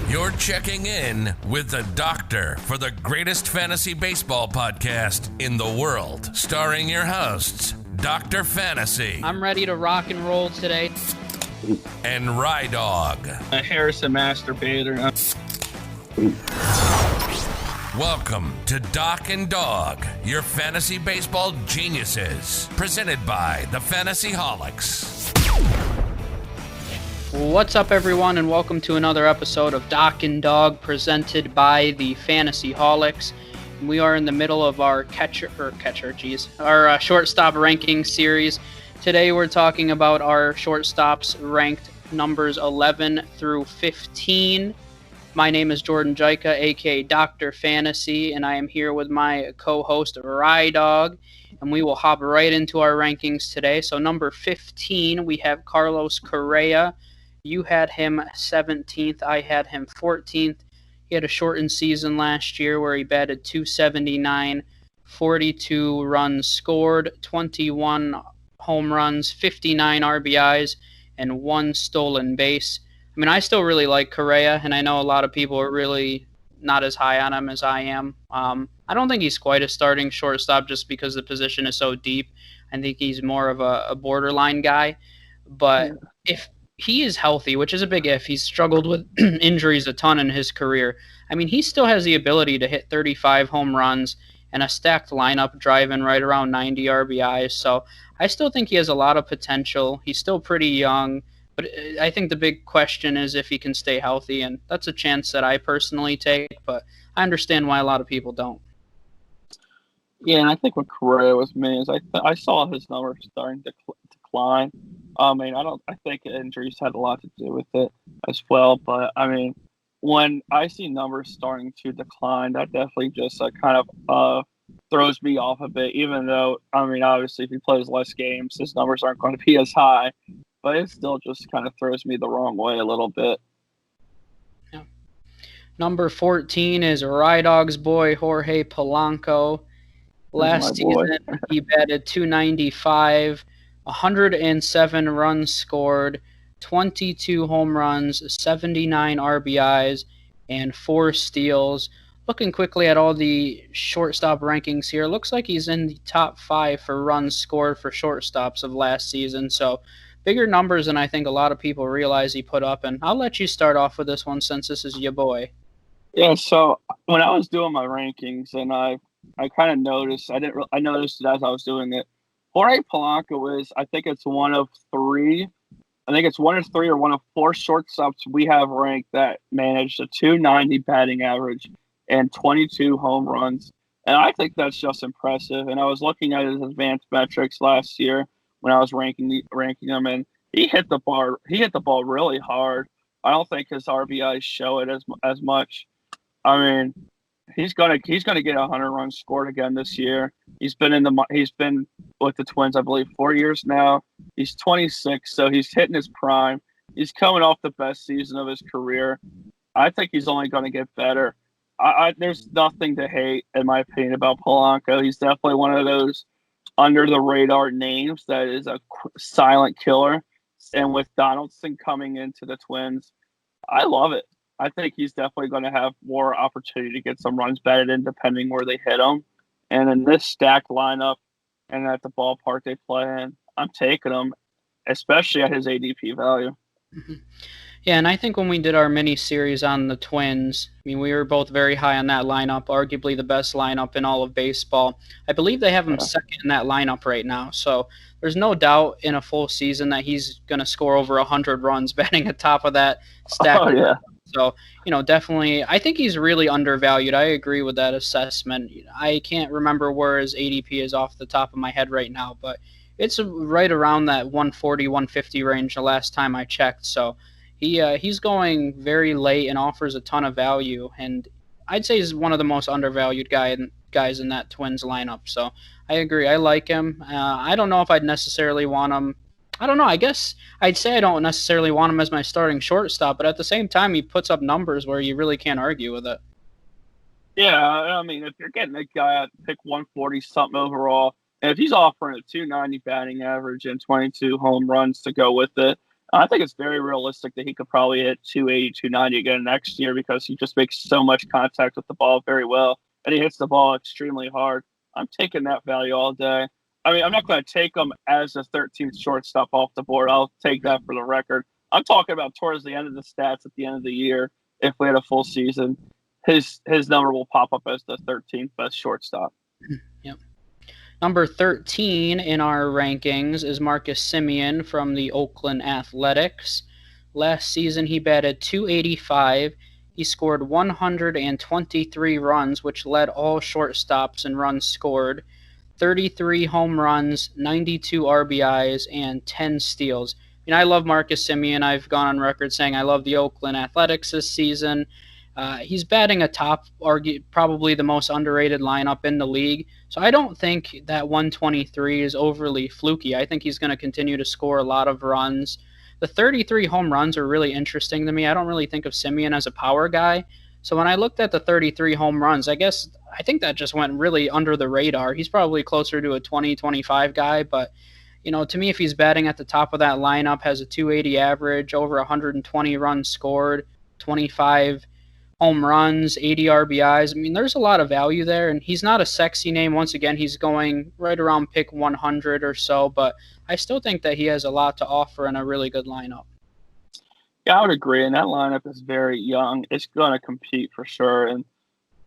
You're checking in with the doctor for the greatest fantasy baseball podcast in the world, starring your hosts, Dr. Fantasy. I'm ready to rock and roll today. And Rydawg. Harrison Masturbator. Welcome to Doc and Dog, your fantasy baseball geniuses, presented by the Fantasyholics. What's up, everyone, and welcome to another episode of Doc and Dog, presented by the Fantasyholics. We are in the middle of our shortstop ranking series. Today, we're talking about our shortstops ranked numbers 11 through 15. My name is Jordan Jaika, aka Dr. Fantasy, and I am here with my co-host Rydawg, and we will hop right into our rankings today. So, number 15, we have Carlos Correa. You had him 17th. I had him 14th. He had a shortened season last year where he batted .279, 42 runs scored, 21 home runs, 59 RBIs, and 1 stolen base. I mean, I still really like Correa, and I know a lot of people are really not as high on him as I am. I don't think he's quite a starting shortstop just because the position is so deep. I think he's more of a borderline guy. But if he is healthy, which is a big if. He's struggled with injuries a ton in his career. I mean, he still has the ability to hit 35 home runs and a stacked lineup driving right around 90 RBIs. So I still think he has a lot of potential. He's still pretty young, but I think the big question is if he can stay healthy, and that's a chance that I personally take, but I understand why a lot of people don't. Yeah, and I think what Correa was me is I saw his numbers starting to decline. I think injuries had a lot to do with it as well. But, I mean, when I see numbers starting to decline, that definitely just throws me off a bit, even though, I mean, obviously, if he plays less games, his numbers aren't going to be as high. But it still just kind of throws me the wrong way a little bit. Yeah. Number 14 is Rydawg's boy, Jorge Polanco. Last season, he batted .295. 107 runs scored, 22 home runs, 79 RBIs, and 4 steals. Looking quickly at all the shortstop rankings here, looks like he's in the top 5 for runs scored for shortstops of last season. So bigger numbers than I think a lot of people realize he put up. And I'll let you start off with this one since this is your boy. Yeah, so when I was doing my rankings, and I kind of noticed, I noticed it as I was doing it. Jorge Polanco is, I think it's one of 3 or one of 4 shortstops we have ranked that managed a .290 batting average and 22 home runs. And I think that's just impressive. And I was looking at his advanced metrics last year when I was ranking him, and he hit the ball really hard. I don't think his RBIs show it as much. I mean, he's gonna get 100 runs scored again this year. He's been with the Twins, I believe, 4 years now. He's 26, so he's hitting his prime. He's coming off the best season of his career. I think he's only going to get better. There's nothing to hate, in my opinion, about Polanco. He's definitely one of those under the radar names that is a silent killer. And with Donaldson coming into the Twins, I love it. I think he's definitely going to have more opportunity to get some runs batted in depending where they hit him. And in this stacked lineup and at the ballpark they play in, I'm taking him, especially at his ADP value. Mm-hmm. Yeah, and I think when we did our mini-series on the Twins, I mean, we were both very high on that lineup, arguably the best lineup in all of baseball. I believe they have him second in that lineup right now. So there's no doubt in a full season that he's going to score over 100 runs batting atop of that stack. Oh, yeah. So, definitely, I think he's really undervalued. I agree with that assessment. I can't remember where his ADP is off the top of my head right now, but it's right around that 140, 150 range the last time I checked. So he's going very late and offers a ton of value, and I'd say he's one of the most undervalued guys in that Twins lineup. So I agree. I like him. I don't know if I'd necessarily want him. I don't know. I guess I'd say I don't necessarily want him as my starting shortstop, but at the same time, he puts up numbers where you really can't argue with it. Yeah, I mean, if you're getting a guy at pick 140-something overall, and if he's offering a .290 batting average and 22 home runs to go with it, I think it's very realistic that he could probably hit 280, 290 again next year because he just makes so much contact with the ball very well, and he hits the ball extremely hard. I'm taking that value all day. I mean, I'm not going to take him as a 13th shortstop off the board. I'll take that for the record. I'm talking about towards the end of the stats at the end of the year. If we had a full season, his number will pop up as the 13th best shortstop. Yep. Number 13 in our rankings is Marcus Semien from the Oakland Athletics. Last season, he batted .285. He scored 123 runs, which led all shortstops in runs scored, 33 home runs, 92 RBIs, and 10 steals. I love Marcus Semien. I've gone on record saying I love the Oakland Athletics this season. He's batting atop probably the most underrated lineup in the league. So I don't think that 123 is overly fluky. I think he's going to continue to score a lot of runs. The 33 home runs are really interesting to me. I don't really think of Semien as a power guy. So when I looked at the 33 home runs, I think that just went really under the radar. He's probably closer to a 20, 25 guy, but to me, if he's batting at the top of that lineup, has a 280 average, over 120 runs scored, 25 home runs, 80 RBIs. There's a lot of value there, and he's not a sexy name. Once again, he's going right around pick 100 or so, but I still think that he has a lot to offer in a really good lineup. Yeah, I would agree, and that lineup is very young. It's going to compete for sure, and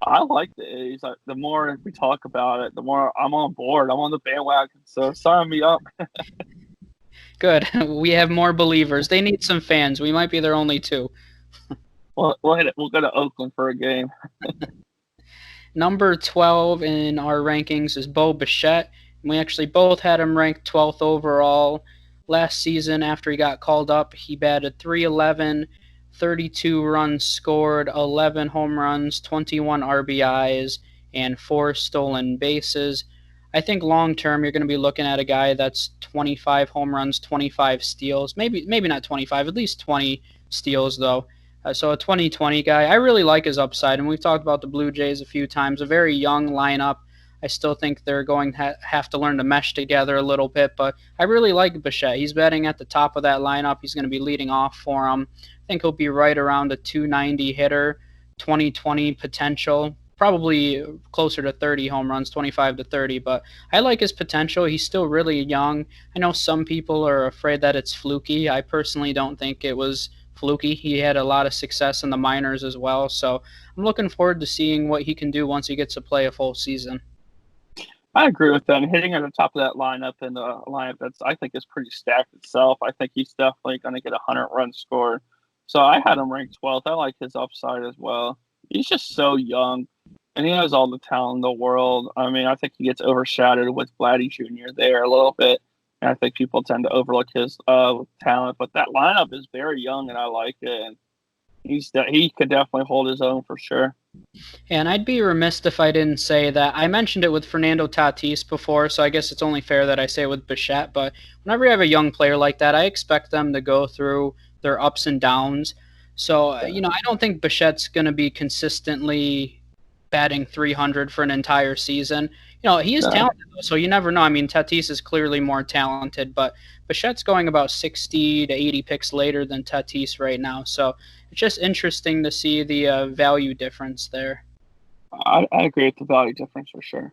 I like the A's. The more we talk about it, the more I'm on board. I'm on the bandwagon, so sign me up. Good. We have more believers. They need some fans. We might be their only two. We'll hit it. We'll go to Oakland for a game. Number 12 in our rankings is Bo Bichette. We actually both had him ranked 12th overall. Last season, after he got called up, he batted .311, 32 runs scored, 11 home runs, 21 RBIs, and 4 stolen bases. I think long term you're going to be looking at a guy that's 25 home runs, 25 steals, maybe not 25, at least 20 steals though. So a 2020 guy. I really like his upside, and we've talked about the Blue Jays a few times. A very young lineup. I still think they're going to have to learn to mesh together a little bit, but I really like Bichette. He's batting at the top of that lineup. He's going to be leading off for him. I think he'll be right around a 290 hitter, 2020 potential, probably closer to 30 home runs, 25 to 30, but I like his potential. He's still really young. I know some people are afraid that it's fluky. I personally don't think it was fluky. He had a lot of success in the minors as well, so I'm looking forward to seeing what he can do once he gets to play a full season. I agree with that. And hitting at the top of that lineup, and a lineup that's I think is pretty stacked itself. I think he's definitely going to get 100 runs scored. So I had him ranked 12th. I like his upside as well. He's just so young, and he has all the talent in the world. I think he gets overshadowed with Vladdy Jr. there a little bit. And I think people tend to overlook his talent. But that lineup is very young, and I like it. And he could definitely hold his own for sure. And I'd be remiss if I didn't say that I mentioned it with Fernando Tatis before, so I guess it's only fair that I say it with Bichette. But whenever you have a young player like that, I expect them to go through their ups and downs. So, I don't think Bichette's going to be consistently batting 300 for an entire season. He is talented, though, so you never know. Tatis is clearly more talented, but Bichette's going about 60 to 80 picks later than Tatis right now. So it's just interesting to see the value difference there. I agree with the value difference for sure.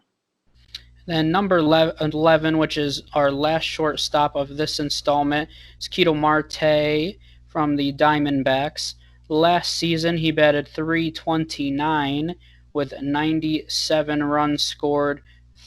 Then number 11, which is our last shortstop of this installment, is Ketel Marte from the Diamondbacks. Last season, he batted .329 with 97 runs scored,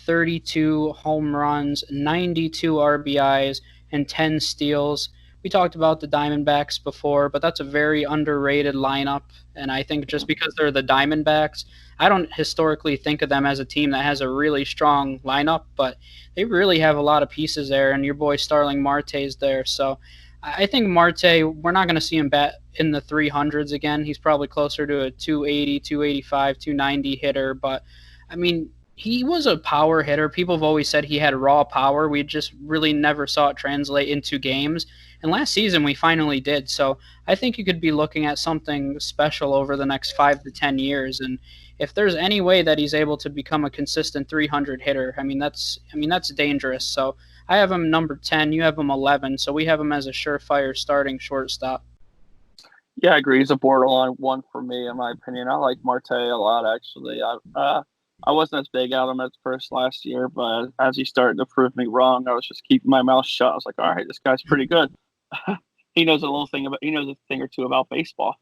32 home runs, 92 RBIs, and 10 steals. We talked about the Diamondbacks before, but that's a very underrated lineup. And I think just because they're the Diamondbacks, I don't historically think of them as a team that has a really strong lineup, but they really have a lot of pieces there, and your boy Starling Marte's there. So I think Marte, we're not going to see him bat in the 300s again. He's probably closer to a 280, 285, 290 hitter, but he was a power hitter. People have always said he had raw power. We just really never saw it translate into games. And last season we finally did. So I think you could be looking at something special over the next 5 to 10 years. And if there's any way that he's able to become a consistent 300 hitter, that's dangerous. So I have him number 10. You have him 11. So we have him as a surefire starting shortstop. Yeah, I agree. He's a borderline one for me, in my opinion. I like Marte a lot, actually. I wasn't as big on him at first last year, but as he started to prove me wrong, I was just keeping my mouth shut. I was like, all right, this guy's pretty good. He knows he knows a thing or two about baseball.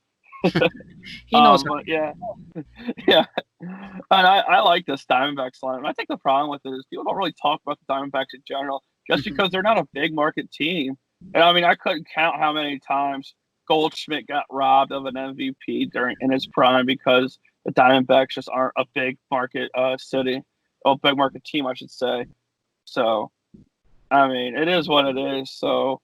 He knows. But yeah, yeah. And I like this Diamondbacks lineup. I think the problem with it is people don't really talk about the Diamondbacks in general, just because they're not a big market team. And I mean, I couldn't count how many times Goldschmidt got robbed of an MVP in his prime because the Diamondbacks just aren't a big market city, or big market team, I should say. So, I mean, it is what it is. So,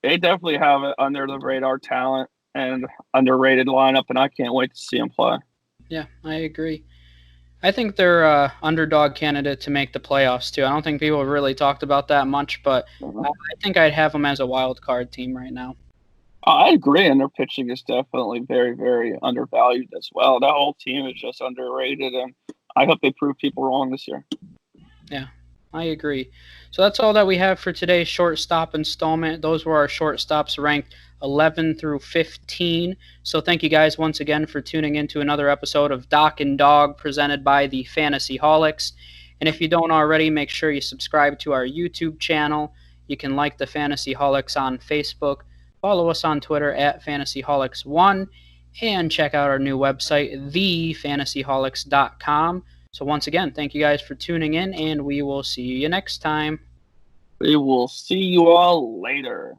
they definitely have it under the radar talent and underrated lineup, and I can't wait to see them play. Yeah, I agree. I think they're underdog candidate to make the playoffs too. I don't think people have really talked about that much, but I think I'd have them as a wild card team right now. I agree, and their pitching is definitely very, very undervalued as well. That whole team is just underrated, and I hope they prove people wrong this year. Yeah, I agree. So that's all that we have for today's shortstop installment. Those were our shortstops ranked 11 through 15. So thank you guys once again for tuning in to another episode of Doc and Dog presented by the Fantasy Holics. And if you don't already, make sure you subscribe to our YouTube channel. You can like the Fantasy Holics on Facebook. Follow us on Twitter at FantasyHolics1 and check out our new website, thefantasyholics.com. So once again, thank you guys for tuning in, and we will see you next time. We will see you all later.